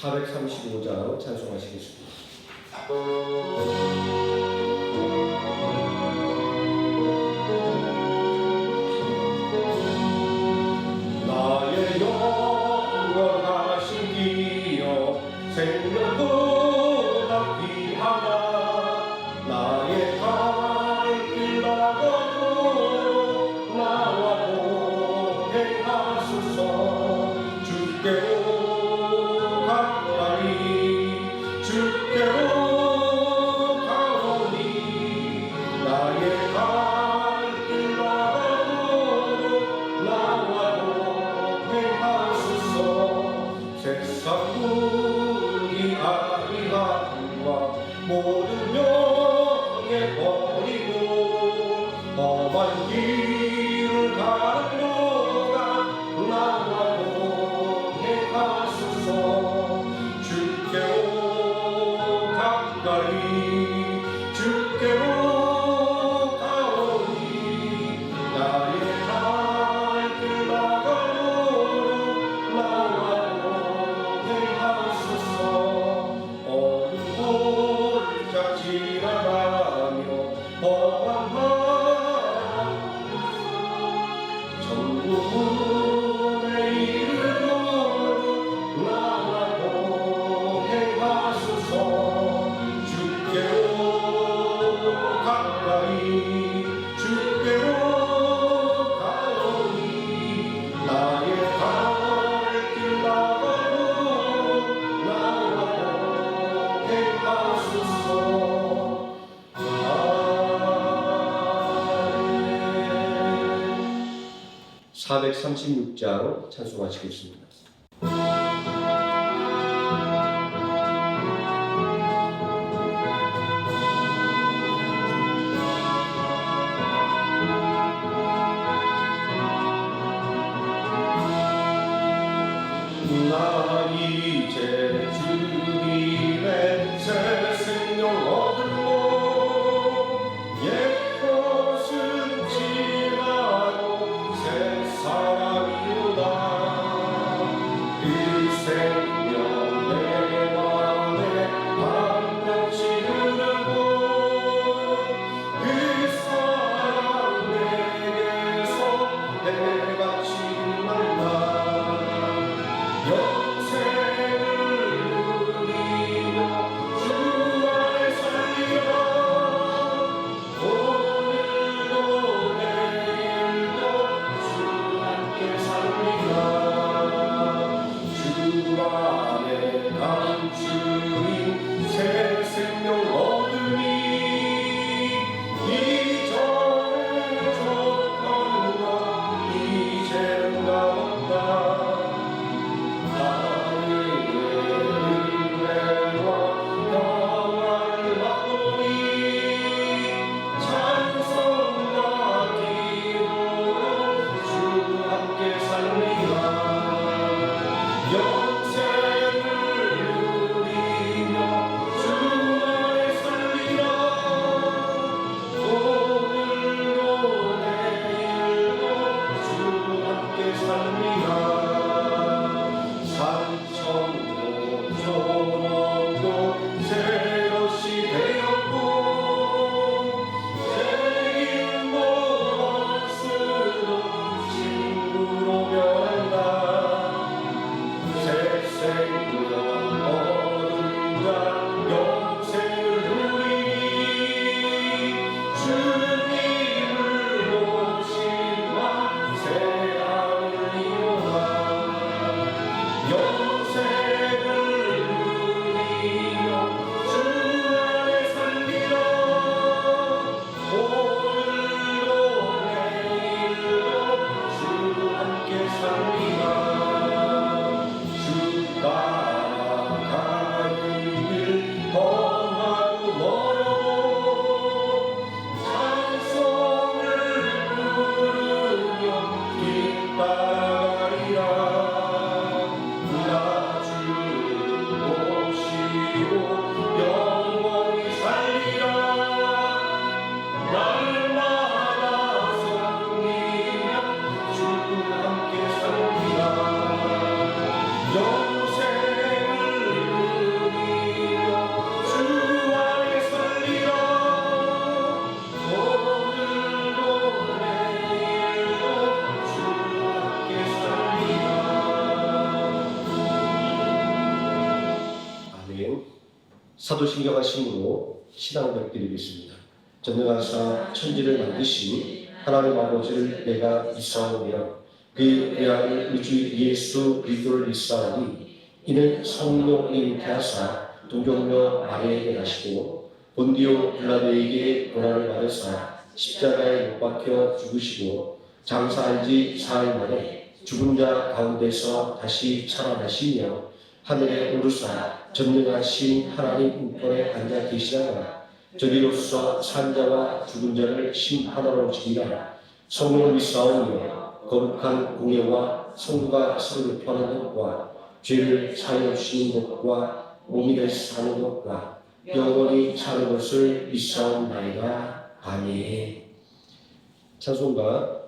435장 찬송하시겠습니다. 나의 영원하신 기여 생명보다 귀하다. 나의 갈 길 나가고 나와 동행하소서. 주께로 가까이 주께로 가오니 나의 갈 길 나가고 나와 동행하소서. 세상 분이 아니함과 모든 명예 버리고 험한 길을 가는 도가 나와 동행하소서. 주께로 가까이 주께로 가오니 나의 갈 길 나가고 나와 동행하소서. 어둠 골짜 지나가며 험한 바람 전부문에 이르도록 나와 동행하소서. 주께로 가까이 주께로 가오니 나의 갈 길 나가고 나와 동행하소서. 아멘. 436장 찬송하시겠습니다. 나 이제 주님의 새 생명 얻으고 옛 것은 지나고 새 사람이로다. 그 생명 내 맘에 반드시 흐르고 그 사랑 내게서 내가 지난다. 영생을 누리며 주 안에 살리라. 오늘도 내일도 주 함께 살리라. 주 안에 감추인 새 생명 얻으니 이전에 족한 것 이제는 남았다. 주님을 모신 새 하늘이로다. 사도신경하심으로 신앙을 드리겠습니다. 전능하사 천지를 만드신 하나님 아버지를 내가 믿사오며 그의 아들 우리 주 예수 그리스도를 믿사오니 이는 성령이 잉태하사 동정녀 마리아에게 나시고 본디오 빌라도에게 고난을 받으사 십자가에 못 박혀 죽으시고 장사한 지 사흘 만에 죽은 자 가운데서 다시 살아나시며 하늘에 오르사 전능하신 하나님 우편에 앉아 계시다가 저리로서 산자와 죽은 자를 심판하러 오시리라. 성령을 믿사오며 거룩한 공예와 성도가 서로 교통하는 것과 죄를 사하여 주시는 것과 몸이 되사 사는 것과 영원히 사는 것을 믿사옵나이다. 아멘. 찬송가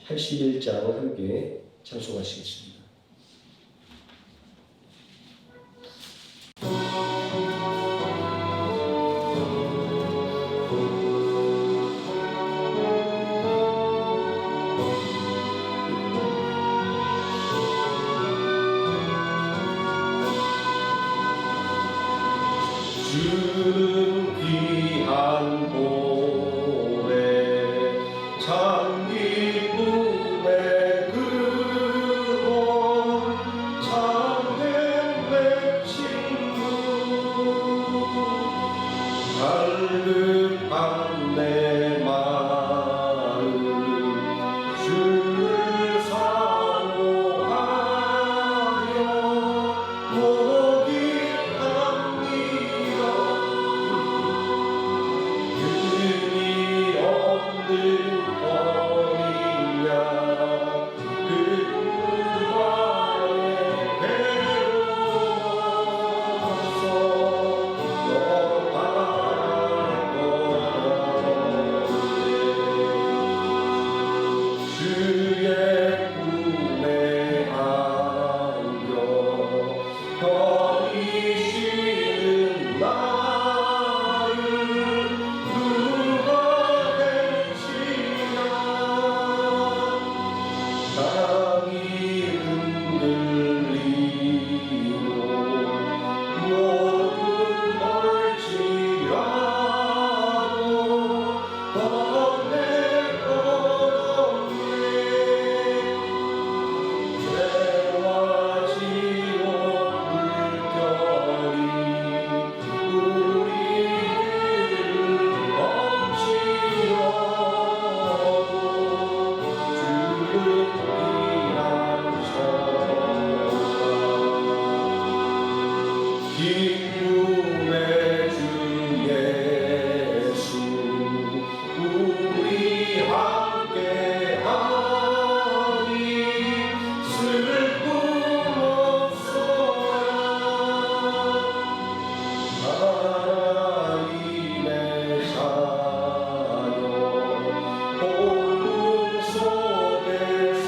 81장 함께 찬송하시겠습니다. 주는 귀한 보배 참 기쁨의 근원 참된 내 친구 갈급한 내 마음 주를 사모하여 기쁨의 주 예수 우리 함께하니 슬픔 없어야 하나님의 자녀 복음 속에서도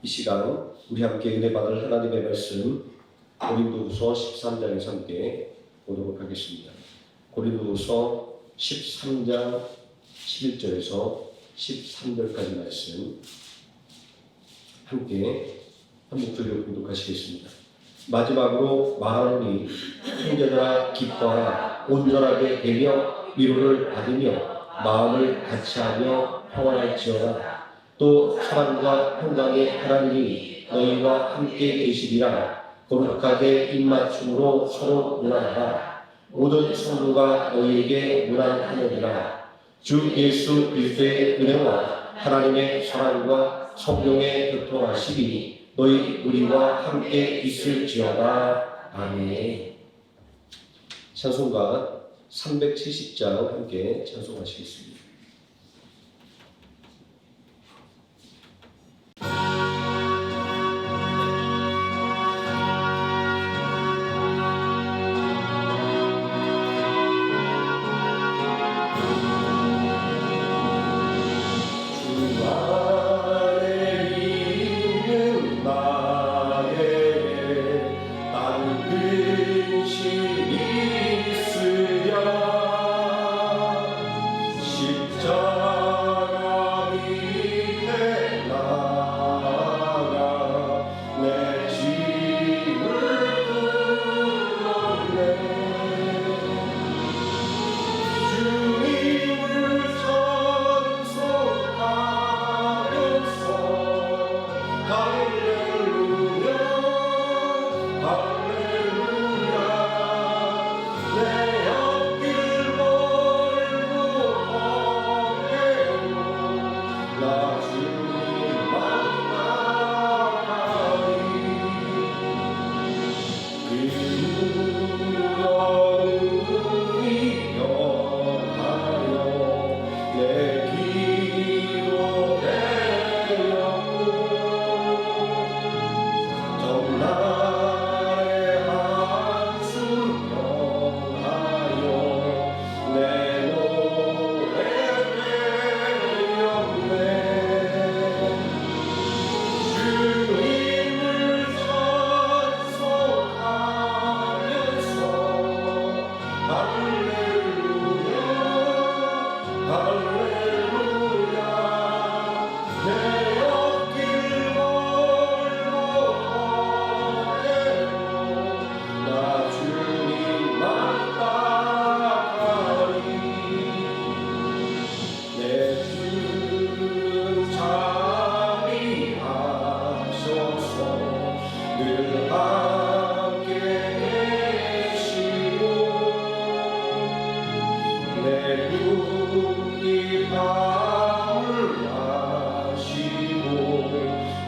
이 시간 우리 함께 은혜 받을 하나님의 말씀 고린도후서 13장에서 함께 보도록 하겠습니다. 고린도후서 13장 11절에서 13절까지 말씀 함께 한 목소리로 봉독하시겠습니다. 마지막으로 말하노니 형제들아 기뻐하라 온전하게 되며 위로를 받으며 마음을 같이하며 평안할지어다. 또 사랑과 평강의 하나님이 너희와 함께 계시리라. 거룩하게 입맞춤으로 서로 문안하라. 모든 성도가 너희에게 문안하느니라. 주 예수 그리스도의 은혜와 하나님의 사랑과 성령의 교통하심이 너희 우리와 함께 있을지어다. 아멘. 찬송가 370장 함께 찬송하시겠습니다.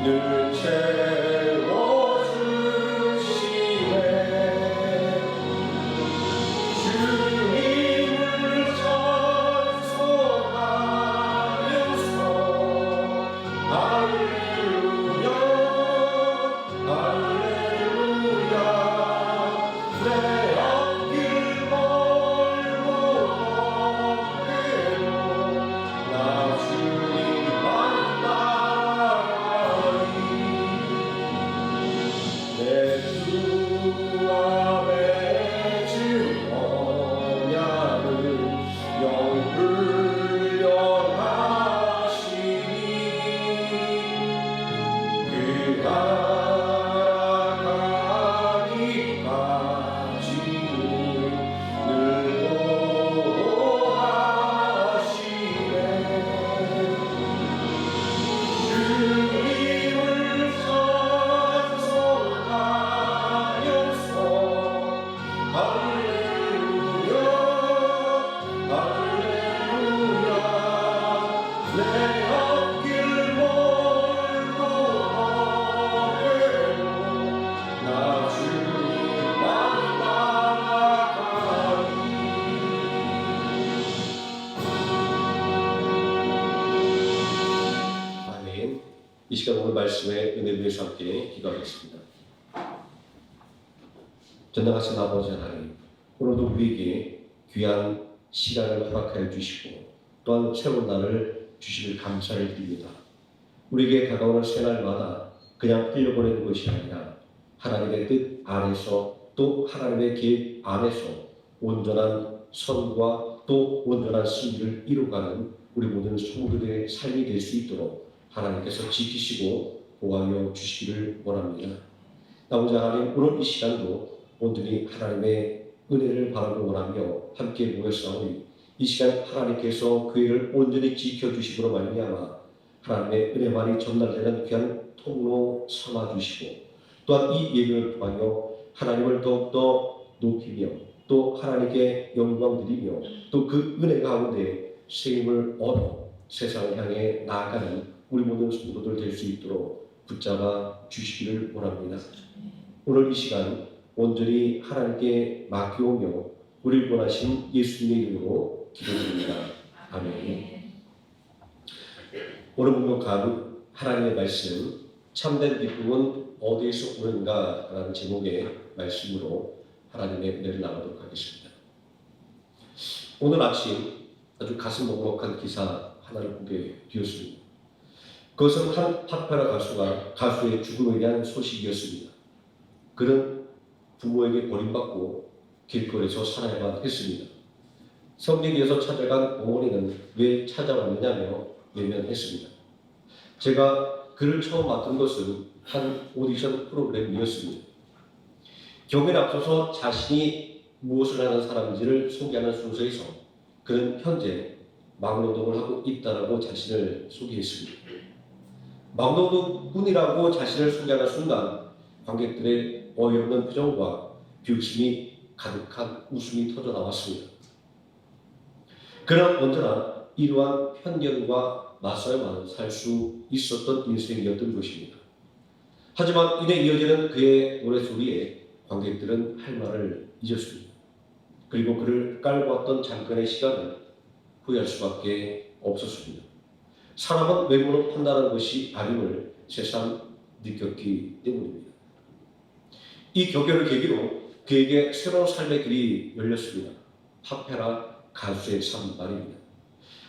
늘 채워주시네. 주님을 찬송하면서 할렐루야 할렐루야. 내 앞길 멀고 험해도 나 주님만 따라가리. 내 주 앞에 주 언약을 영불변하시니 그 알아가기까지는 늘 보호하시네. 주님을 찬송하면서 할렐루야 할렐루야. 내 앞길 멀고 험해도 나 주님만 따라가리. 아멘. 이 시간 오늘 말씀의 은혜를 위해서 함께 기도하겠습니다. 전능하신 아버지 하나님, 오늘도 우리에게 귀한 시간을 허락하여 주시고 또한 새로운 날을 주시길 감사를 드립니다. 우리에게 다가오는 새날마다 그냥 흘려보내는 것이 아니라 하나님의 뜻 안에서 또 하나님의 계획 안에서 온전한 선과 또 온전한 승리를 이루어가는 우리 모든 성도들의 삶이 될 수 있도록 하나님께서 지키시고 보호하여 주시기를 원합니다. 아버지 하나님, 오늘 이 시간도 온전히 하나님의 은혜를 바라고 원하며 함께 모였사오니 이 시간 하나님께서 그 일을 온전히 지켜주심으로 말미암아 하나님의 은혜만이 전달되는 귀한 통로 삼아주시고 또한 이 예배를 통하여 하나님을 더욱더 높이며 또 하나님께 영광 드리며 또 그 은혜 가운데 세임을 얻어 세상을 향해 나아가는 우리 모든 성도들 될 수 있도록 붙잡아 주시기를 원합니다. 오늘 이 시간 온전히 하나님께 맡겨오며 우리를 원하신 예수님의 이름으로 기도드립니다. 아멘. 오늘 묵묵한 하나님의 말씀, 참된 기쁨은 어디에서 오는가 라는 제목의 말씀으로 하나님의 은혜를 나누도록 하겠습니다. 오늘 아침 아주 가슴 먹먹한 기사 하나를 보게 되었습니다. 그것은 한 팝페라 가수가 가수의 죽음에 대한 소식이었습니다. 그는 부모에게 버림받고 길거리에서 살아야만 했습니다. 성리에서 찾아간 어머니는 왜 찾아왔느냐며 외면했습니다. 제가 그를 처음 맡은 것은 한 오디션 프로그램이었습니다. 경연에 앞서서 자신이 무엇을 하는 사람인지를 소개하는 순서에서 그는 현재 막노동을 하고 있다라고 자신을 소개했습니다. 막노동꾼이라고 자신을 소개하는 순간 관객들의 어이없는 표정과 비웃음이 가득한 웃음이 터져 나왔습니다. 그는 언제나 이러한 편견과 맞서야만 살 수 있었던 인생이었던 것입니다. 하지만 이내 이어지는 그의 노래소리에 관객들은 할 말을 잊었습니다. 그리고 그를 깔고 왔던 잠깐의 시간을 후회할 수밖에 없었습니다. 사람은 외모로 판단하는 것이 아님을 새삼 느꼈기 때문입니다. 이 경험을 계기로 그에게 새로운 삶의 길이 열렸습니다. 팝페라 가수의 삶 말입니다.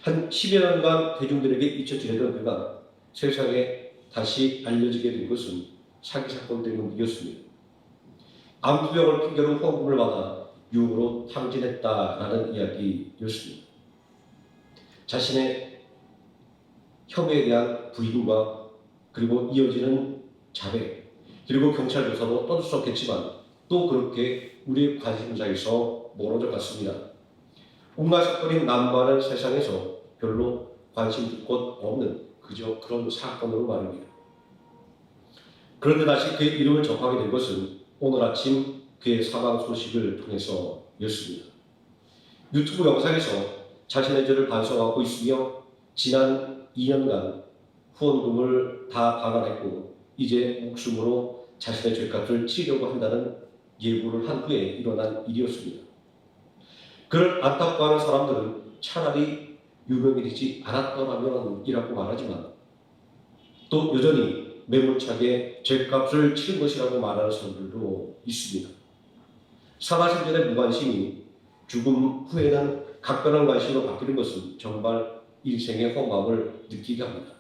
한 10여 년간 대중들에게 잊혀 지내던 그가 세상에 다시 알려지게 된 것은 사기 사건 때문이었습니다. 암투병을 핑계로 후원금을 받아 유흥으로 탕진했다라는 이야기였습니다. 자신의 혐의에 대한 부인과 그리고 이어지는 자백 그리고 경찰 조사도 떠들썩했지만 또 그렇게 우리의 관심사에서 멀어져 갔습니다. 온갖 사건이 난무하는 세상에서 별로 관심 둘 것 없는 그저 그런 사건으로 말입니다. 그런데 다시 그의 이름을 접하게 된 것은 오늘 아침 그의 사망 소식을 통해서였습니다. 유튜브 영상에서 자신의 죄를 반성하고 있으며 지난 2년간 후원금을 다 반환했고 이제 목숨으로 자신의 죄값을 치려고 한다는 예고를 한 후에 일어난 일이었습니다. 그를 안타까워하는 사람들은 차라리 유명해지지 않았더라면 이라고 말하지만 또 여전히 매몰차게 죄값을 치른 것이라고 말하는 사람들도 있습니다. 살아생전의 무관심이 죽음 후에는 각별한 관심으로 바뀌는 것은 정말 인생의 허망을 느끼게 합니다.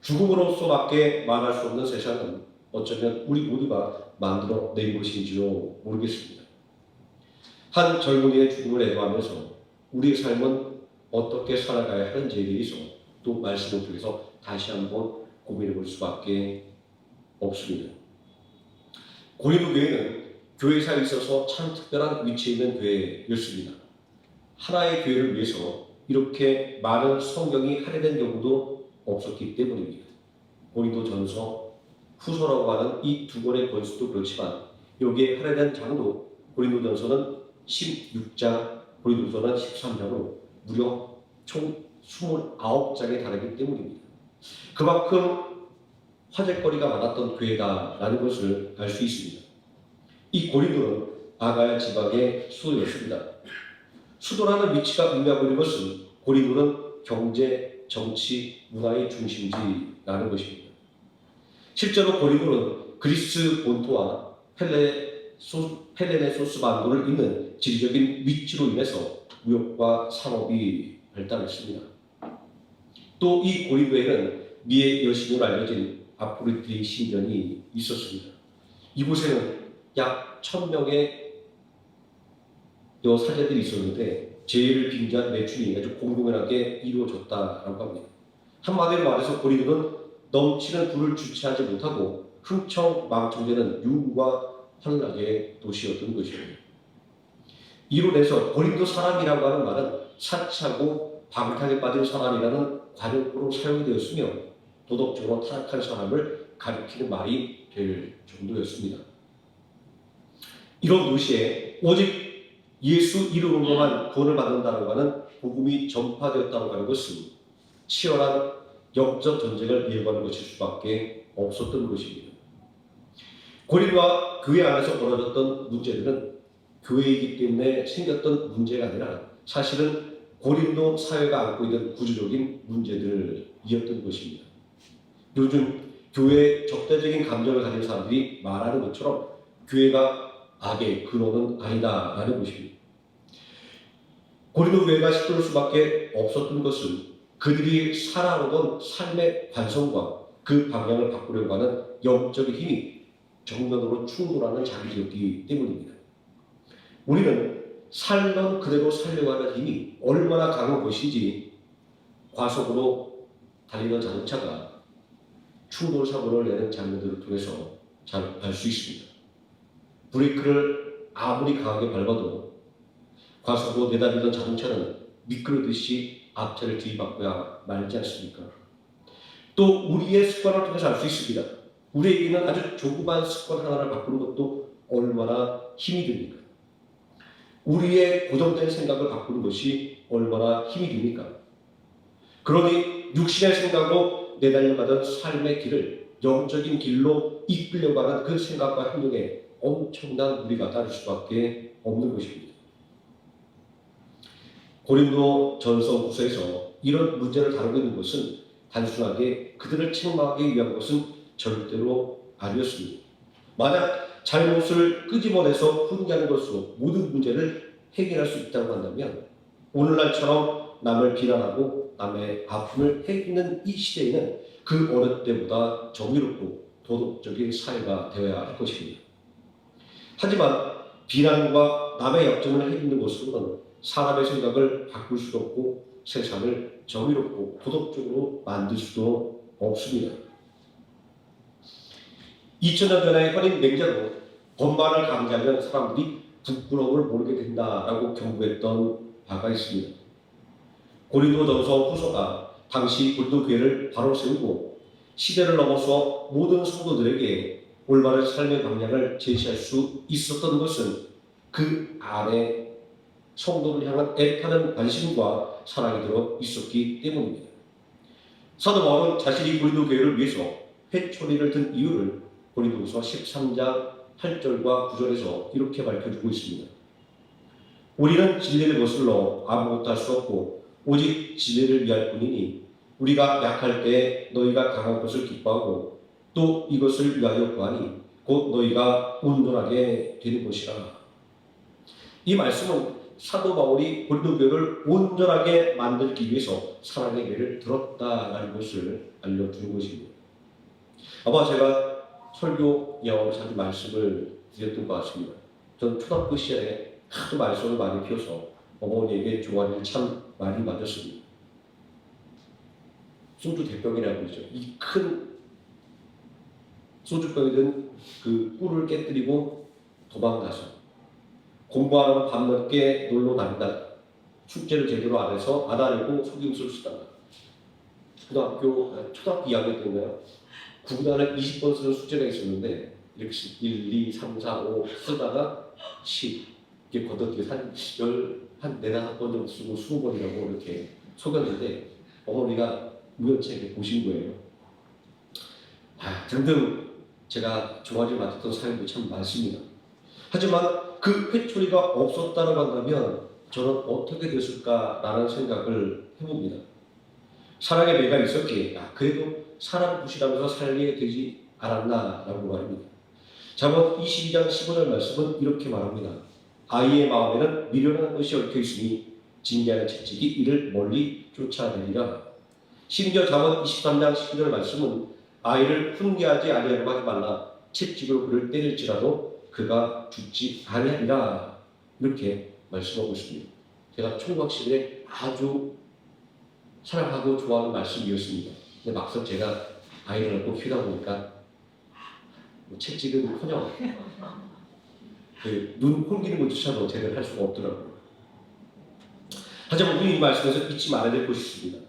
죽음으로서밖에 말할 수 없는 세상은 어쩌면 우리 모두가 만들어 낸 것인지도 모르겠습니다. 한 젊은이의 죽음을 애도하면서 우리의 삶은 어떻게 살아가야 하는지에 대해서 또 말씀을 통해서 다시 한번 고민해 볼 수밖에 없습니다. 고린도 교회는 교회사에 있어서 참 특별한 위치에 있는 교회였습니다. 하나의 교회를 위해서 이렇게 많은 성경이 할애된 경우도 없었기 때문입니다. 고린도전서, 후서라고 하는 이 두 권의 권수도 그렇지만 여기에 할애된 장도 고린도전서는 16장, 고린도전서는 13장으로 무려 총 29장에 달하기 때문입니다. 그만큼 화제거리가 많았던 교회다라는 것을 알 수 있습니다. 이 고린도는 아가야 지방의 수도였습니다. 수도라는 위치가 의미하고 있는 것은 고린도는 경제, 정치, 문화의 중심지라는 것입니다. 실제로 고린도는 그리스 본토와 헬레네소스 반도를 잇는 지리적인 위치로 인해서 무역과 산업이 발달했습니다. 또 이 고린도에는 미의 여신으로 알려진 아프로디테 신전이 있었습니다. 이곳에는 약 1000명의 사제들이 있었는데 제의를 빙자한 매춘이 아주 공공연하게 이루어졌다라고 합니다. 한마디로 말해서 고린도는 넘치는 불을 주체하지 못하고 흥청망청되는 유흥과 환락의 도시였던 것입니다. 이로 인해서 고린도 사람이라고 하는 말은 사치하고 방탕에 빠진 사람이라는 관용구로 사용이 되었으며 도덕적으로 타락한 사람을 가리키는 말이 될 정도였습니다. 이런 도시에 오직 예수 이름으로만 구원을 받는다고 하는 복음이 전파되었다고 하는 것은 치열한 영적 전쟁을 예고하는 것일 수밖에 없었던 것입니다. 고린도와 교회 안에서 벌어졌던 문제들은 교회이기 때문에 생겼던 문제가 아니라 사실은 고린도 사회가 안고 있는 구조적인 문제들이었던 것입니다. 요즘 교회에 적대적인 감정을 가진 사람들이 말하는 것처럼 교회가 악의 근원은 아니다라는 것입니다. 고린도 교회가 시끄러울 수밖에 없었던 것은 그들이 살아오던 삶의 관성과 그 방향을 바꾸려고 하는 영적인 힘이 정면으로 충돌하는 자기였기 때문입니다. 우리는 살던 그대로 살려고 하는 힘이 얼마나 강한 것인지 과속으로 달리는 자동차가 충돌 사고를 내는 장면들을 통해서 잘 알 수 있습니다. 브레이크를 아무리 강하게 밟아도 과속으로 내달리던 자동차는 미끄러듯이 앞차를 들이받고야 말지 않습니까? 또 우리의 습관을 통해서 알 수 있습니다. 우리에게는 아주 조그만 습관 하나를 바꾸는 것도 얼마나 힘이 듭니까? 우리의 고정된 생각을 바꾸는 것이 얼마나 힘이 듭니까? 그러니 육신의 생각으로 내달려가던 삶의 길을 영적인 길로 이끌려고 하는 그 생각과 행동에 엄청난 무리가 따를 수밖에 없는 것입니다. 고린도 전서 후서에서 이런 문제를 다루고 있는 것은 단순하게 그들을 책망하기 위한 것은 절대로 아니었습니다. 만약 잘못을 끄집어내서 훈계하는 것으로 모든 문제를 해결할 수 있다고 한다면 오늘날처럼 남을 비난하고 남의 아픔을 해기는 이 시대에는 그 어느 때보다 정의롭고 도덕적인 사회가 되어야 할 것입니다. 하지만 비난과 남의 약점을 해기는 것으로는 사람의 생각을 바꿀 수도 없고 세상을 정의롭고 도덕적으로 만들 수도 없습니다. 2000년 전에 현임 맹자로 법만을 강제하면 사람들이 부끄러움을 모르게 된다라고 경고했던 바가 있습니다. 고린도전서 후서가 당시 고린도 교회를 바로 세우고 시대를 넘어서 모든 성도들에게 올바른 삶의 방향을 제시할 수 있었던 것은 그 안에 성도를 향한 애타는 관심과 사랑이 들어 있었기 때문입니다. 사도 바울은 자신이 고린도 교회를 위해서 회초리를 든 이유를 고린도후서 13장 8절과 9절에서 이렇게 밝혀주고 있습니다. 우리는 진리를 거슬러 아무것도 할 수 없고 오직 진리를 위할 뿐이니 우리가 약할 때에 너희가 강한 것을 기뻐하고 또 이것을 위하여 구하니 곧 너희가 온전하게 되는 것이라. 이 말씀은 사도 바울이 고린도 교회를 온전하게 만들기 위해서 사랑의 예를 들었다라는 것을 알려주는 것입니다. 아마 제가 설교 영어로 자주 말씀을 드렸던 것 같습니다. 저는 초등학교 시절에 하도 말썽을 많이 피워서 어머니에게 종아리를 참 많이 맞았습니다. 소주 대병이라고 그러죠. 이 큰 소주병이 든 그 꿀을 깨뜨리고 도망가서 공부하러 밤늦게 놀러 다닌다. 숙제를 제대로 안 해서 안 하려고 속임수를 쓰다가 초등학교 2학년 때인가요? 구구단을 20번 쓰는 숙제가 있었는데 이렇게 1, 2, 3, 4, 5 쓰다가 10 이렇게 걷어들여서 한 4-5번 정도 쓰고 20번이라고 이렇게 속였는데 어머니가 우연찮게 보신 거예요. 등등 제가 종아리를 맡았던 사연도 참 많습니다. 하지만 그 회초리가 없었다고 한다면 저는 어떻게 됐을까라는 생각을 해봅니다. 사랑의 매가 있었기에 그래도 사랑 부실하면서 살게 되지 않았나라고 말입니다. 잠언 22장 15절 말씀은 이렇게 말합니다. 아이의 마음에는 미련한 것이 얽혀 있으니 징계하는 채찍이 이를 멀리 쫓아내리라. 심지어 잠언 23장 19절 말씀은 아이를 훈계하지 아니하려고 하지 말라. 채찍으로 그를 때릴지라도 그가 죽지 아니하리라. 이렇게 말씀하고 있습니다. 제가 총각 시절에 아주 사랑하고 좋아하는 말씀이었습니다. 근데 막상 제가 아이를 낳고 키우다 보니까 채찍은커녕 눈 홀기는 것조차도 제대로 할 수가 없더라고요. 하지만 우리 이 말씀에서 잊지 말아야 될 것이 있습니다.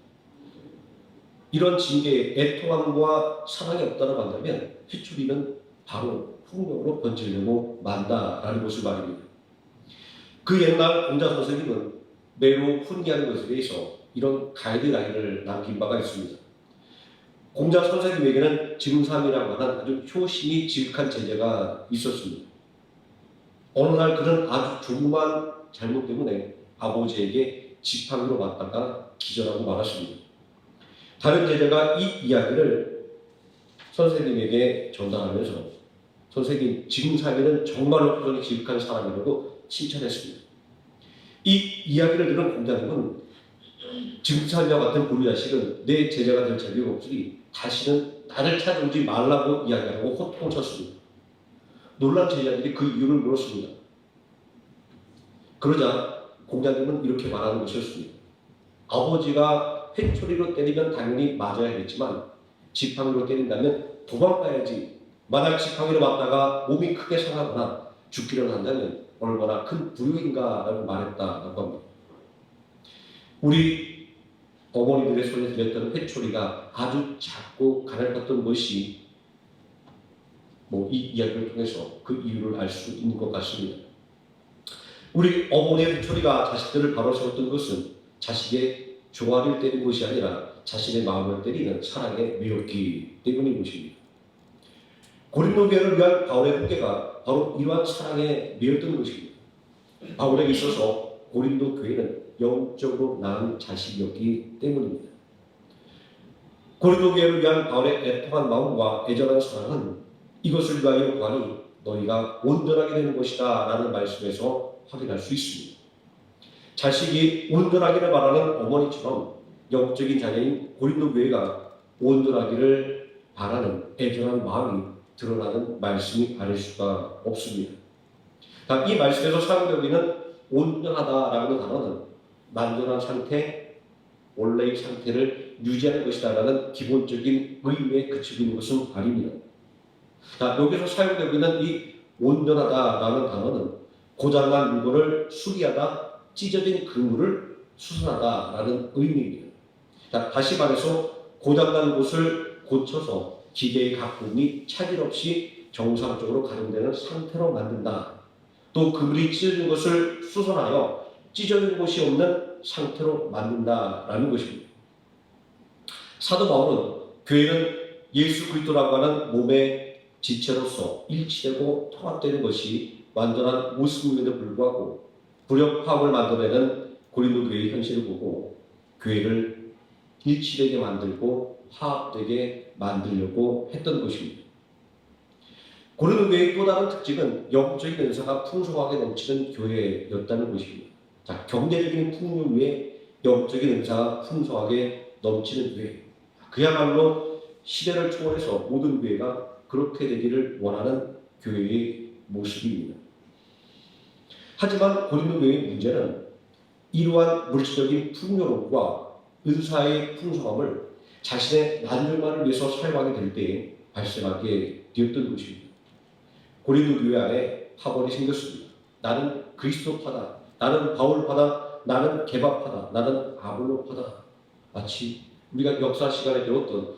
이런 징계에 애통함과 사랑이 없다고 한다면 회초리는 바로 폭력으로 번지려고 만다라는 것을 말입니다. 그 옛날 공자 선생님은 매우 훈계하는 것에 대해서 이런 가이드라인을 남긴 바가 있습니다. 공자 선생님에게는 증삼이라고 하는 아주 효심이 지극한 제자가 있었습니다. 어느 날 그는 아주 조그만 잘못 때문에 아버지에게 지팡이로 맞다가 기절하고 말았습니다. 다른 제자가 이 이야기를 선생님에게 전달하면서 선생님, 증삼이는 정말로 표정이 지극한 사람이라고 칭찬했습니다. 이 이야기를 들은 공자님은 증삼이와 같은 불자식은 내 제자가 될 자격이 없으니 다시는 나를 찾아오지 말라고 이야기하고 호통을 쳤습니다. 놀란 제자들이 그 이유를 물었습니다. 그러자 공자님은 이렇게 말하는 것이었습니다. 아버지가 회초리로 때리면 당연히 맞아야겠지만 지팡이로 때린다면 도망가야지. 만약 지팡이로 맞다가 몸이 크게 상하거나 죽기를 한다면 얼마나 큰 불효인가라고 말했다라고 합니다. 우리 어머니들의 손에 들렸던 회초리가 아주 작고 가냘팠던 것이 이 이야기를 통해서 그 이유를 알 수 있는 것 같습니다. 우리 어머니의 회초리가 자식들을 바로 세웠던 것은 자식의 종아리를 때린 것이 아니라 자신의 마음을 때리는 사랑의 매였기 때문인 것입니다. 고린도 교회를 위한 바울의 훈계가 바로 이러한 사랑의 매였던 것입니다. 바울에게 있어서 고린도 교회는 영적으로 낳은 자식이었기 때문입니다. 고린도 교회를 위한 바울의 애통한 마음과 애절한 사랑은 이것을 위하여 구하니 너희가 온전하게 되는 것이다 라는 말씀에서 확인할 수 있습니다. 자식이 온전하기를 바라는 어머니처럼 영적인 자녀인 고린도 교회가 온전하기를 바라는 애절한 마음이 드러나는 말씀이 아닐 수가 없습니다. 이 말씀에서 사용되고 있는 온전하다라는 단어는 완전한 상태, 원래의 상태를 유지하는 것이다라는 기본적인 의미에 그치고 있는 것은 아닙니다. 여기서 사용되고 있는 이 온전하다라는 단어는 고장난 물건을 수리하다, 찢어진 그물을 수선하다라는 의미입니다. 다시 말해서 고장난 곳을 고쳐서 기계의 각 부분이 차질 없이 정상적으로 가동되는 상태로 만든다. 또 그물이 찢어진 것을 수선하여 찢어진 곳이 없는 상태로 만든다라는 것입니다. 사도 바울은 교회는 예수 그리스도라고 하는 몸의 지체로서 일치되고 통합되는 것이 완전한 모습임에도 불구하고 불협화음을 만들어내는 고린도 교회의 현실을 보고 교회를 일치되게 만들고 화합되게 만들려고 했던 것입니다. 고린도 교회의 또 다른 특징은 영적인 은사가 풍성하게 넘치는 교회였다는 것입니다. 자, 경제적인 풍요 위에 영적인 은사가 풍성하게 넘치는 교회. 그야말로 시대를 초월해서 모든 교회가 그렇게 되기를 원하는 교회의 모습입니다. 하지만 고린도 교회의 문제는 이러한 물질적인 풍요로움과 은사의 풍성함을 자신의 만족만을 위해서 사용하게 될 때에 발생하게 되었던 것입니다. 고린도 교회 안에 파벌이 생겼습니다. 나는 그리스도파다, 나는 바울파다, 나는 게바파다, 나는 아볼로파다. 마치 우리가 역사 시간에 배웠던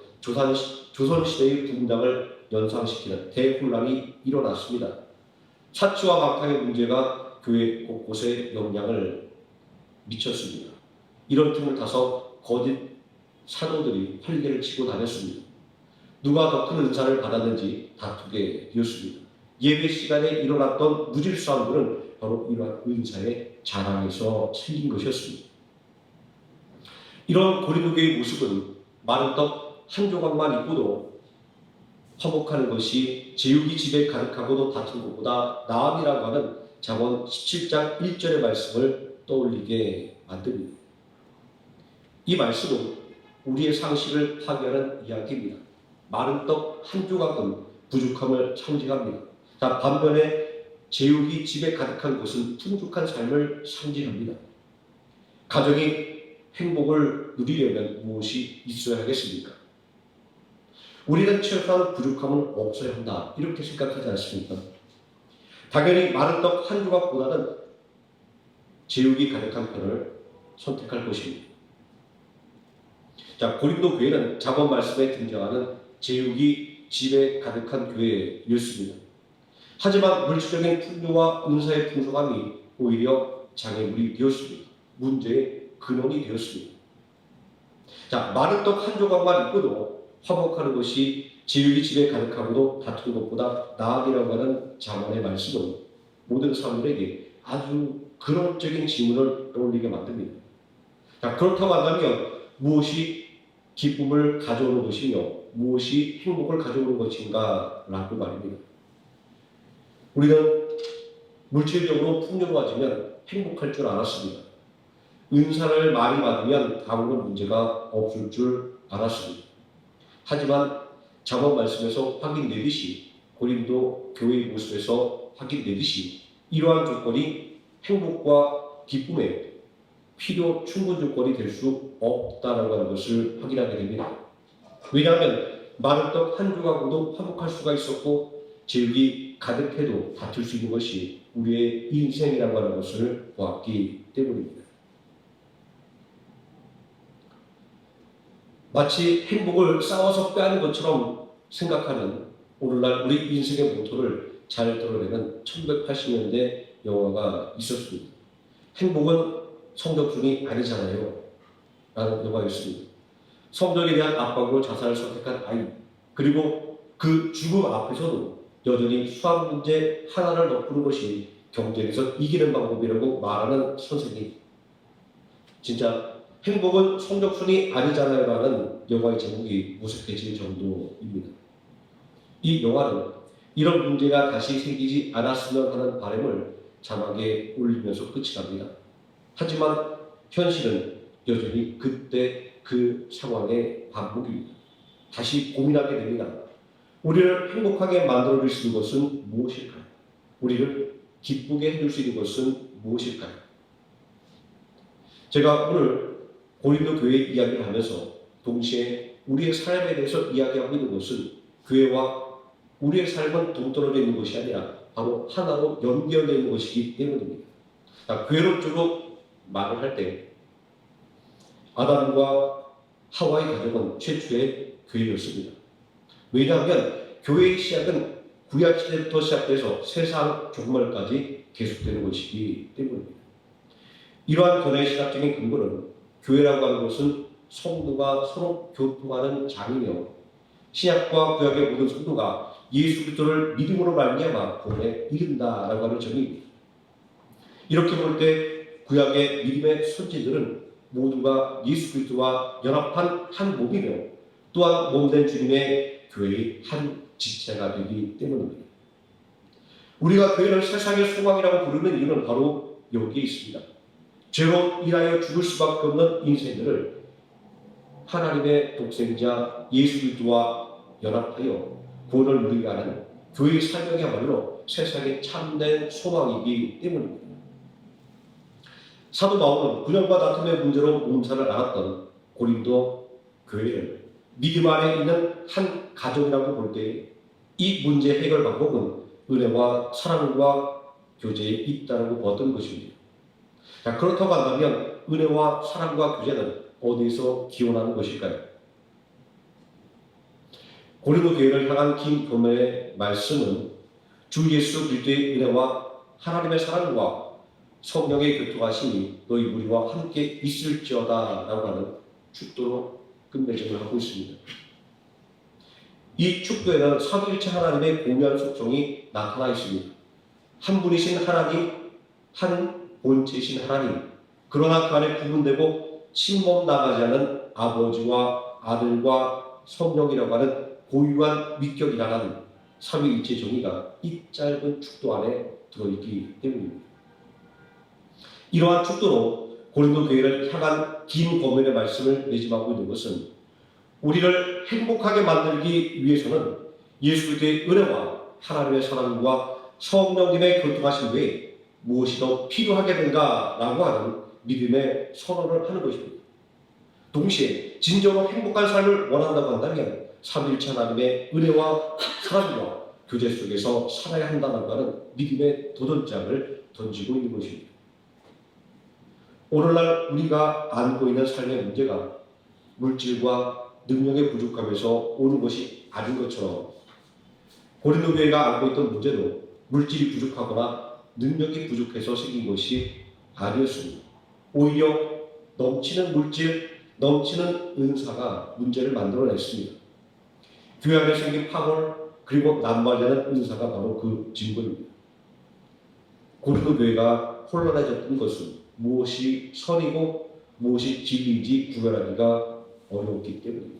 조선시대의 분당을 연상시키는 대혼란이 일어났습니다. 사치와 막강의 문제가 교회 곳곳에 영향을 미쳤습니다. 이런 틈을 타서 거짓 사도들이 활개를 치고 다녔습니다. 누가 더 큰 은사를 받았는지 다투게 되었습니다. 예배 시간에 일어났던 무질서함들은 바로 이러한 은사의 자랑에서 생긴 것이었습니다. 이런 고린도 교회의 모습은 마른 떡 한 조각만 있고도 화목하는 것이 제육이 집에 가득하고도 다툰 것보다 나음이라고 하는 잠언 17장 1절의 말씀을 떠올리게 만듭니다. 이 말씀은 우리의 상식을 파괴하는 이야기입니다. 마른 떡 한 조각은 부족함을 상징합니다. 자, 반면에 제육이 집에 가득한 것은 풍족한 삶을 상징합니다. 가정이 행복을 누리려면 무엇이 있어야 하겠습니까? 우리는 최소한 부족함은 없어야 한다, 이렇게 생각하지 않습니까? 당연히 마른 떡 한 조각보다는 제육이 가득한 편을 선택할 것입니다. 자, 고린도 교회는 잠언 말씀에 등장하는 제육이 집에 가득한 교회였습니다. 하지만 물질적인 풍요와 은사의 풍성함이 오히려 장애물이 되었습니다. 문제의 근원이 되었습니다. 자, 마른 떡 한 조각만 있고도 화목하는 것이 제육이 집에 가득하고도 다투는 것보다 나음이라고 하는 잠언의 말씀은 모든 사람들에게 아주 근원적인 질문을 떠올리게 만듭니다. 자, 그렇다고 한다면 무엇이 기쁨을 가져오는 것이며 무엇이 행복을 가져오는 것인가 라고 말입니다. 우리는 물질적으로 풍요로워지면 행복할 줄 알았습니다. 은사를 많이 받으면 아무런 문제가 없을 줄 알았습니다. 하지만 잠언 말씀에서 확인되듯이 고린도 교회의 모습에서 확인되듯이 이러한 조건이 행복과 기쁨의 필요 충분 조건이 될 수 없다라고 하는 것을 확인하게 됩니다. 왜냐하면 마른 떡 한 조각으로도 화목할 수가 있었고 제육이 가득해도 다툴 수 있는 것이 우리의 인생이라고 하는 것을 보았기 때문입니다. 마치 행복을 싸워서 빼앗는 것처럼 생각하는 오늘날 우리 인생의 모토를 잘 드러내는 1980년대 영화가 있었습니다. 행복은 성적순이 아니잖아요 라는 영화였습니다. 성적에 대한 압박으로 자살을 선택한 아이, 그리고 그 죽음 앞에서도 여전히 수학 문제 하나를 더 푸는 것이 경쟁에서 이기는 방법이라고 말하는 선생님. 진짜 행복은 성적순이 아니잖아요 라는 영화의 제목이 무색해질 정도입니다. 이 영화는 이런 문제가 다시 생기지 않았으면 하는 바람을 자막에 올리면서 끝이 납니다. 하지만 현실은 여전히 그때 그 상황의 반복입니다. 다시 고민하게 됩니다. 우리를 행복하게 만들어줄 수 있는 것은 무엇일까요? 우리를 기쁘게 해줄 수 있는 것은 무엇일까요? 제가 오늘 고린도 교회 이야기를 하면서 동시에 우리의 삶에 대해서 이야기하고 있는 것은 교회와 우리의 삶은 동떨어져 있는 것이 아니라 바로 하나로 연결되어 있는 것이기 때문입니다. 교회론 쪽으로 말을 할 때 아담과 하와의 가족은 최초의 교회였습니다. 왜냐하면 교회의 시작은 구약시대부터 시작돼서 세상 종말까지 계속되는 것이기 때문입니다. 이러한 변화의 시작적인 근거는 교회라고 하는 것은 성도가 서로 교통하는 장이며 신약과 구약의 모든 성도가 예수 그리스도를 믿음으로 말미암아 구원에 이른다라고 하는 점입니다. 이렇게 볼 때 구약의 믿음의 선지들은 모두가 예수 그리스도와 연합한 한 몸이며 또한 몸된 주님의 교회의 한 지체가 되기 때문입니다. 우리가 교회를 세상의 소망이라고 부르는 이유는 바로 여기에 있습니다. 죄로 인하여 죽을 수밖에 없는 인생들을 하나님의 독생자 예수 그리스도와 연합하여 구원을 누리게 하는 교회의 사명이야말로 세상의 참된 소망이기 때문입니다. 사도 바울은 분열과 다툼의 문제로 몸살을 앓았던 고린도 교회를 믿음 안에 있는 한 가정이라고 볼 때 이 문제 해결 방법은 은혜와 사랑과 교제에 있다고 보았던 것입니다. 자, 그렇다고 한다면 은혜와 사랑과 교제는 어디서 기원하는 것일까요? 고린도 교회를 향한 긴 도면의 말씀은 주 예수 그리스도의 은혜와 하나님의 사랑과 성령의 교통하심이 너희 우리와 함께 있을지어다 라고 하는 축도로 끝맺음을 하고 있습니다. 이 축도에는 삼위일체 하나님의 고유한 속성이 나타나 있습니다. 한 분이신 하나님, 한 본체이신 하나님, 그러나 그 안에 구분되고 침범 나가지 않은 아버지와 아들과 성령이라고 하는 고유한 위격이라는 삼위일체 정의가 이 짧은 축도 안에 들어있기 때문입니다. 이러한 축도로 고린도 교회를 향한 긴 고면의 말씀을 내집하고 있는 것은 우리를 행복하게 만들기 위해서는 예수 그리스도의 은혜와 하나님의 사랑과 성령님의 교통하심 외에 무엇이 더 필요하게 된가라고 하는 믿음의 선언을 하는 것입니다. 동시에 진정으로 행복한 삶을 원한다고 한다면 삼위일체 하나님의 은혜와 사랑과 교제 속에서 살아야 한다고 하는 믿음의 도전장을 던지고 있는 것입니다. 오늘날 우리가 안고 있는 삶의 문제가 물질과 능력의 부족함에서 오는 것이 아닌 것처럼 고린도 교회가 안고 있던 문제도 물질이 부족하거나 능력이 부족해서 생긴 것이 아니었습니다. 오히려 넘치는 물질, 넘치는 은사가 문제를 만들어냈습니다. 교회 안에 생긴 파벌 그리고 남발되는 은사가 바로 그 증거입니다. 고린도 교회가 혼란해졌던 것은 무엇이 선이고 무엇이 진리인지 구별하기가 어려웠기 때문입니다.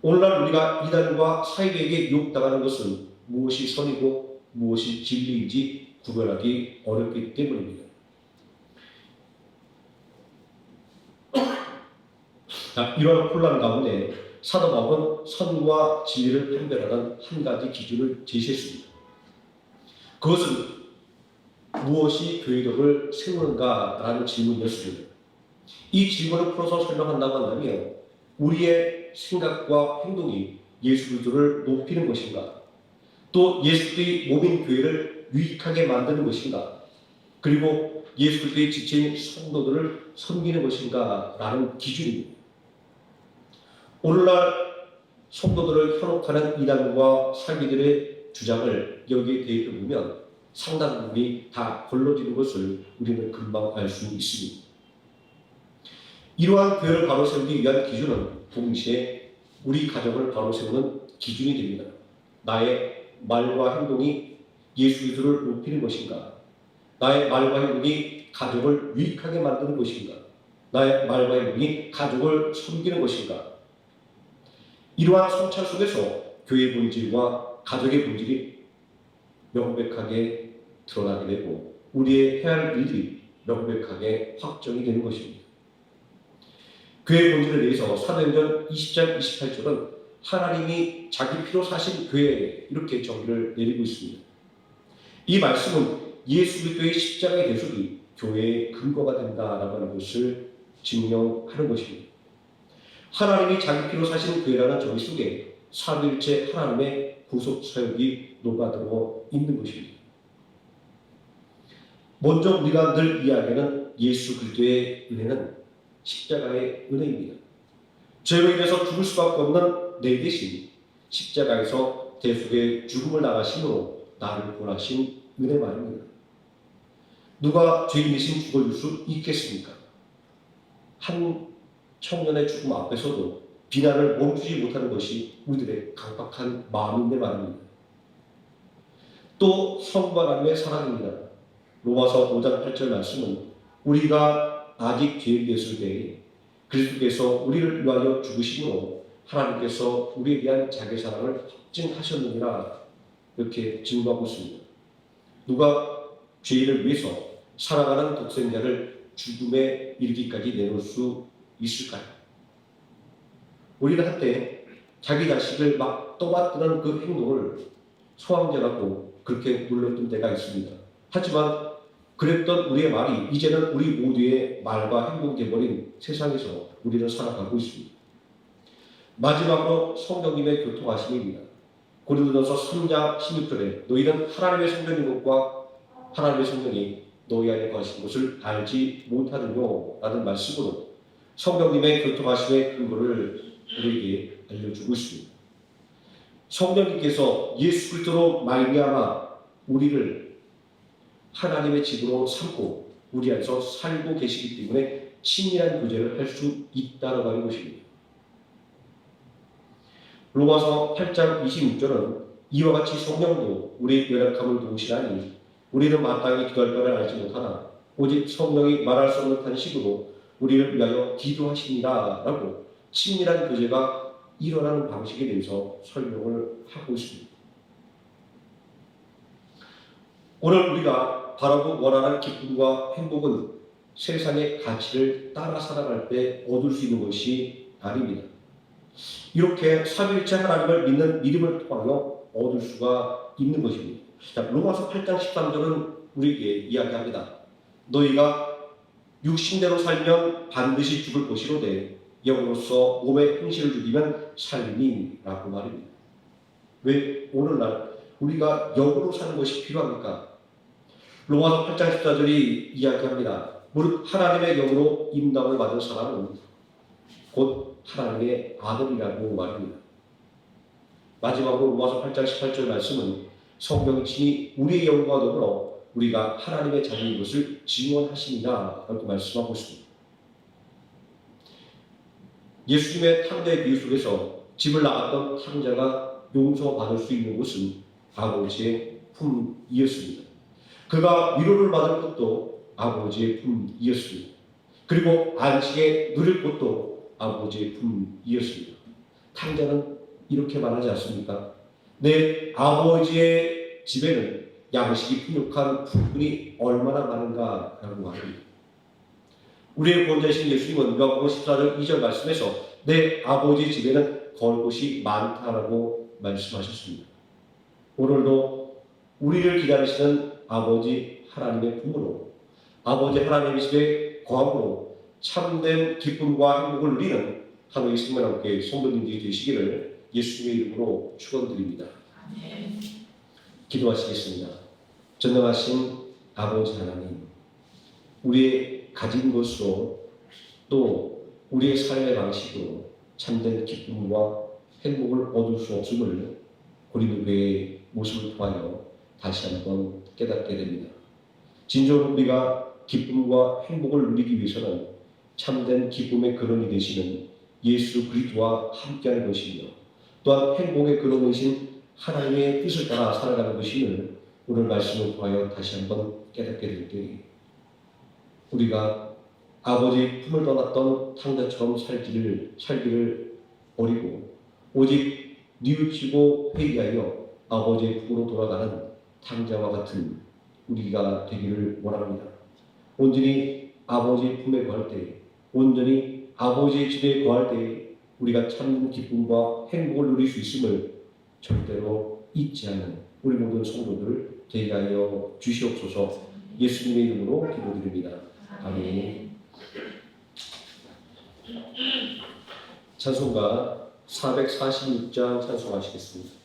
오늘날 우리가 이단과 사이비에게 유혹당하는 것은 무엇이 선이고 무엇이 진리인지 구별하기 어렵기 때문입니다. 이러한 혼란 가운데 사도 바울은 선과 진리를 판별하는 한 가지 기준을 제시했습니다. 그것은 무엇이 교회력을 세우는가라는 질문이었습니다. 이 질문을 풀어서 설명한다고 한다면 우리의 생각과 행동이 예수 그리스도를 높이는 것인가, 또 예수 그리스도의 몸인 교회를 유익하게 만드는 것인가, 그리고 예수 그리스도의 지체인 성도들을 섬기는 것인가라는 기준입니다. 오늘날 성도들을 현혹하는 이단과 사기들의 주장을 여기에 대입해 보면 상당 부분이 다 걸러지는 것을 우리는 금방 알 수 있습니다. 이러한 교회를 바로 세우기 위한 기준은 동시에 우리 가정을 바로 세우는 기준이 됩니다. 나의 말과 행동이 예수 그리스도를 높이는 것인가? 나의 말과 행동이 가족을 유익하게 만드는 것인가? 나의 말과 행동이 가족을 섬기는 것인가? 이러한 성찰 속에서 교회의 본질과 가족의 본질이 명백하게 드러나게 되고 우리의 해야 할 일들이 명백하게 확정이 되는 것입니다. 교회의 본질에 대해서 사도행전 20장 28절은 하나님이 자기 피로 사신 교회 이렇게 정의를 내리고 있습니다. 이 말씀은 예수 그리스도의 십자가의 대속이 교회의 근거가 된다라고 하는 것을 증명하는 것입니다. 하나님이 자기 피로 사신 교회라는 정의 속에 삼위일체 하나님의 구속 사역이 녹아들어 있는 것입니다. 먼저 우리가 늘 이야기하는 예수 그리스도의 은혜는 십자가의 은혜입니다. 죄로 인해서 죽을 수밖에 없는 내 대신 십자가에서 대속의 죽음을 당하심으로 나를 구원하신 은혜 말입니다. 누가 죄인 대신 죽어줄 수 있겠습니까? 한 청년의 죽음 앞에서도 비난을 멈추지 못하는 것이 우리들의 강박한 마음인데 말입니다. 또 성부 하나님의 사랑입니다. 로마서 5장 8절 말씀은 우리가 아직 죄인 되었을 때에 그리스도께서 우리를 위하여 죽으심으로 하나님께서 우리에 대한 자기 사랑을 확증하셨느니라 이렇게 증거하고 있습니다. 누가 죄인을 위해서 살아가는 독생자를 죽음에 이르기까지 내놓을 수 있을까요? 우리는 한때 자기 자식을 막 떠받드는 그 행동을 소황제라고 그렇게 놀렸던 때가 있습니다. 하지만 그랬던 우리의 말이 이제는 우리 모두의 말과 행동이 되어버린 세상에서 우리는 살아가고 있습니다. 마지막으로 성령님의 교통하심입니다. 고린도전서 3장 16절에 너희는 하나님의 성령인 것과 하나님의 성령이 너희 안에 거하신 것을 알지 못하느뇨 라는 말씀으로 성령님의 교통하심의 근거를 우리에게 알려주고 있습니다. 성령님께서 예수 그리스도로 말미암아 우리를 하나님의 집으로 삼고 우리 안에서 살고 계시기 때문에 친밀한 교제를 할 수 있다고 하는 것입니다. 로마서 8장 26절은 이와 같이 성령도 우리의 연약함을 도우시나니 우리는 마땅히 기도할 바를 알지 못하나 오직 성령이 말할 수 없는 탄식으로 우리를 위하여 기도하시니라 라고 친밀한 교제가 일어나는 방식에 대해서 설명을 하고 있습니다. 오늘 우리가 바라고 원하는 기쁨과 행복은 세상의 가치를 따라 살아갈 때 얻을 수 있는 것이 아닙니다. 이렇게 삼위일체 하나님을 믿는 믿음을 통하여 얻을 수가 있는 것입니다. 자, 로마서 8장 13절은 우리에게 이야기합니다. 너희가 육신대로 살면 반드시 죽을 것이로되 영으로서 몸의 행실을 죽이면 살리니라고 말입니다. 왜 오늘날 우리가 영으로 사는 것이 필요합니까? 로마서 8장 14절이 이야기합니다. 무릇 하나님의 영으로 임담을 받은 사람은 곧 하나님의 아들이라고 말합니다. 마지막으로 로마서 8장 18절 말씀은 성령이 친히 우리의 영과 더불어 우리가 하나님의 자녀인 것을 증언하시니라 라고 말씀하고 있습니다. 예수님의 탕자의 비유 속에서 집을 나갔던 탕자가 용서받을 수 있는 곳은 아버지의 품이었습니다. 그가 위로를 받을 것도 아버지의 품이었습니다. 그리고 안식에 누릴 것도 아버지의 품이었습니다. 탕자는 이렇게 말하지 않습니까? 내 아버지의 집에는 양식이 풍족한 품꾼이 얼마나 많은가 라고 말합니다. 우리의 구원자이신 예수님은 요한복음 14장 2절 말씀에서 내 아버지 집에는 거할 곳이 많다라고 말씀하셨습니다. 오늘도 우리를 기다리시는 아버지 하나님의 품으로 아버지 하나님의 집에 거함으로 참된 기쁨과 행복을 누리는 하루의 생명함께 성도님들이 되시기를 예수님의 이름으로 축원드립니다. 기도하시겠습니다. 전능하신 아버지 하나님, 우리의 가진 것으로 또 우리의 삶의 방식으로 참된 기쁨과 행복을 얻을 수 없음을 고린도교회의 모습을 통하여 다시 한번 깨닫게 됩니다. 진정으로 우리가 기쁨과 행복을 누리기 위해서는 참된 기쁨의 근원이 되시는 예수 그리스도와 함께하는 것이며 또한 행복의 근원이신 하나님의 뜻을 따라 살아가는 것임을 오늘 말씀을 통하여 다시 한번 깨닫게 될 때 우리가 아버지 품을 떠났던 탕자처럼 살기를 버리고 오직 뉘우치고 회개하여 아버지의 품으로 돌아가는 탕자와 같은 우리가 되기를 원합니다. 온전히 아버지의 품에 거할 때, 온전히 아버지의 집에 거할 때 우리가 참는 기쁨과 행복을 누릴 수 있음을 절대로 잊지 않는 우리 모든 성도들 되게 하여 주시옵소서. 예수님의 이름으로 기도드립니다. 아멘. 찬송가 446장 찬송하시겠습니다.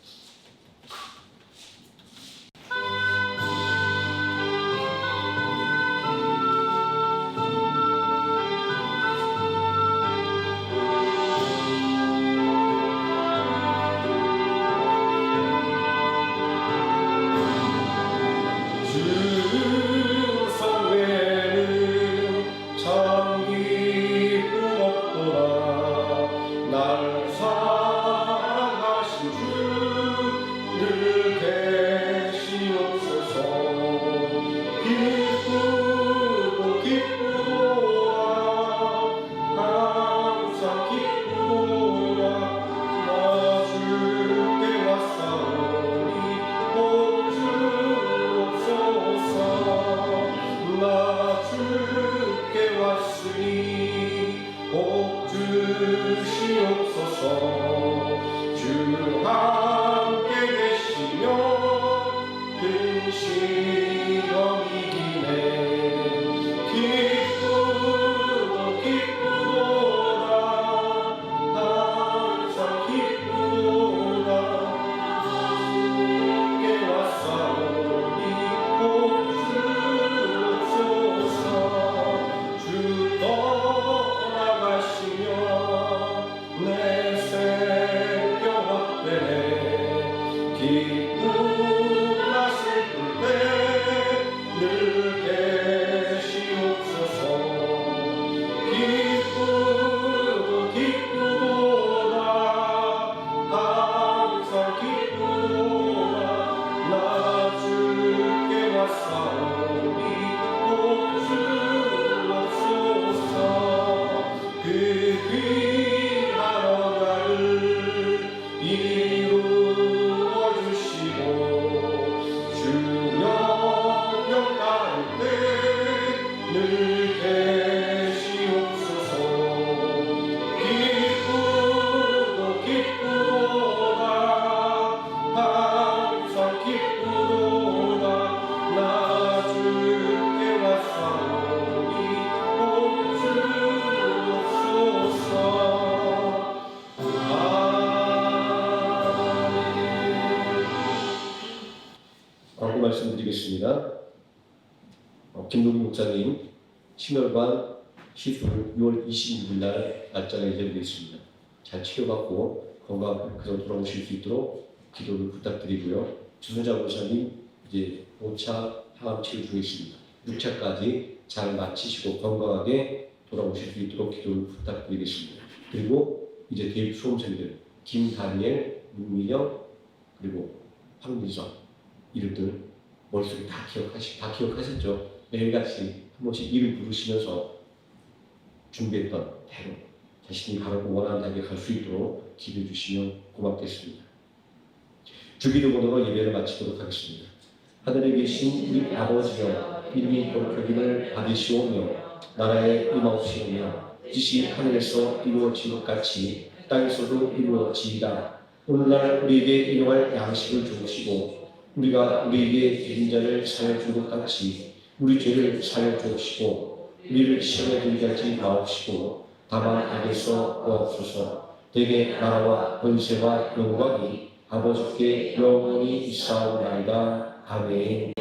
주 성회는 참 기쁨 없도다 기쁘나 슬플 때 늘 계시옵소서. 기쁘도다 항상 기쁘도다 나 주께 왔사오니 꼭 주옵소서. 그 귀한 언약을 이루어 주시고 주 영영 가운데 늘 계시옵소서. 기쁘도다 항상 기쁘도다 나 주께 왔사오니 꼭 주옵소서. 광고 말씀드리겠습니다. 김동기 목사님 심혈관 시술 6월 26일 날 날짜가 예정되어 있습니다. 잘 치료받고 건강하게 그대로 돌아오실 수 있도록 기도를 부탁드리고요. 주순자 목사님 이제 5차 항암 치료 중에 있습니다. 6차까지 잘 마치시고 건강하게 돌아오실 수 있도록 기도를 부탁드리겠습니다. 그리고 이제 대입 수험생들 김다니엘, 문민영 그리고 황민석 이름들 머릿속에 다 기억하셨죠? 매일같이 한 번씩 이름 부르시면서 준비했던 대로 자신이 바라고 원하는 대학에 갈 수 있도록 기도해 주시면 고맙겠습니다. 주기도문으로 예배를 마치도록 하겠습니다. 하늘에 계신 우리 아버지여 이름이 거룩하기를 받으시오며 나라에 임하옵시오며 뜻이 하늘에서 이루어진 것 같이 땅에서도 이루어지이다. 오늘날 우리에게 일용할 양식을 주시고 우리가 우리에게 죄진 자를 사여 준 것 같이 우리 죄를 사여 주옵시고 우리를 시험에 들게 하지 마옵시고 다만 악에서 구하옵소서. 대개 나라와 권세와 영광이 아버지께 영원히 있사오나이다. 아멘.